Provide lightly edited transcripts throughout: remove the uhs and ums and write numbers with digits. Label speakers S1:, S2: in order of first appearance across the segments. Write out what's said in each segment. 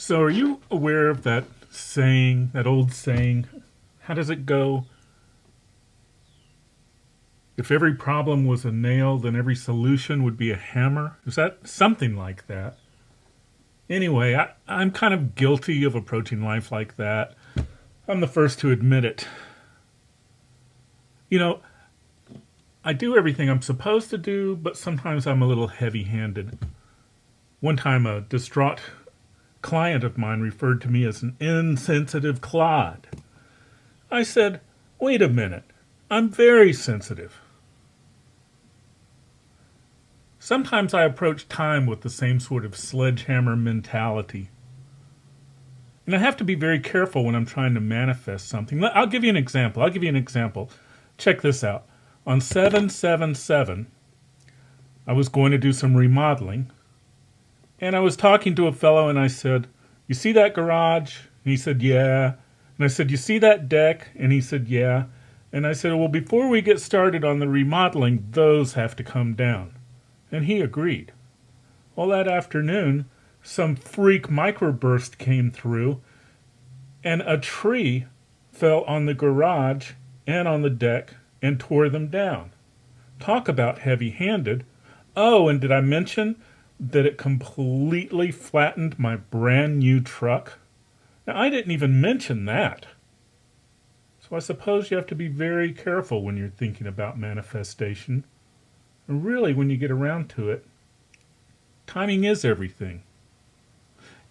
S1: So are you aware of that saying, that old saying? How does it go? If every problem was a nail, then every solution would be a hammer? Is that something like that? Anyway, I'm kind of guilty of approaching life like that. I'm the first to admit it. You know, I do everything I'm supposed to do, but sometimes I'm a little heavy-handed. One time, a distraught client of mine referred to me as an insensitive clod. I said, wait a minute, I'm very sensitive. Sometimes I approach time with the same sort of sledgehammer mentality. And I have to be very careful when I'm trying to manifest something. I'll give you an example. Check this out. On 7/7/7, I was going to do some remodeling. And I was talking to a fellow and I said, you see that garage? And he said, yeah. And I said, you see that deck? And he said, yeah. And I said, well, before we get started on the remodeling, those have to come down. And he agreed. Well, that afternoon, some freak microburst came through and a tree fell on the garage and on the deck and tore them down. Talk about heavy-handed. Oh, and did I mention that it completely flattened my brand new truck? Now, I didn't even mention that. So I suppose you have to be very careful when you're thinking about manifestation. And really, when you get around to it, timing is everything.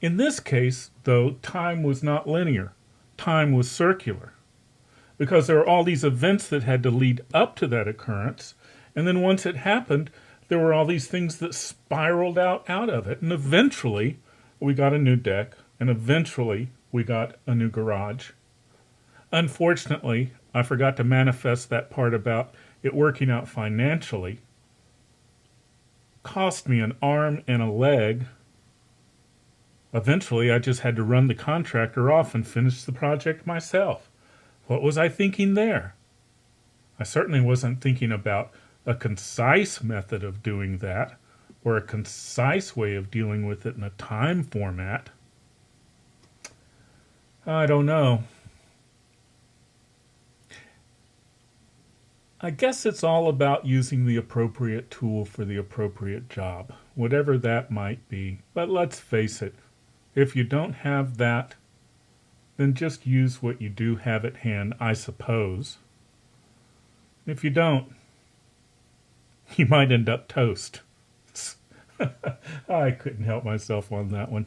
S1: In this case, though, time was not linear. Time was circular. Because there are all these events that had to lead up to that occurrence, and then once it happened, there were all these things that spiraled out of it. And eventually, we got a new deck, and eventually, we got a new garage. Unfortunately, I forgot to manifest that part about it working out financially. Cost me an arm and a leg. Eventually, I just had to run the contractor off and finish the project myself. What was I thinking there? I certainly wasn't thinking about a concise method of doing that, or a concise way of dealing with it in a time format. I don't know. I guess it's all about using the appropriate tool for the appropriate job, whatever that might be. But let's face it, if you don't have that, then just use what you do have at hand, I suppose. If you don't, you might end up toast. I couldn't help myself on that one.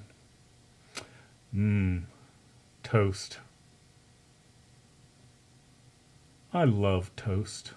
S1: Toast. I love toast.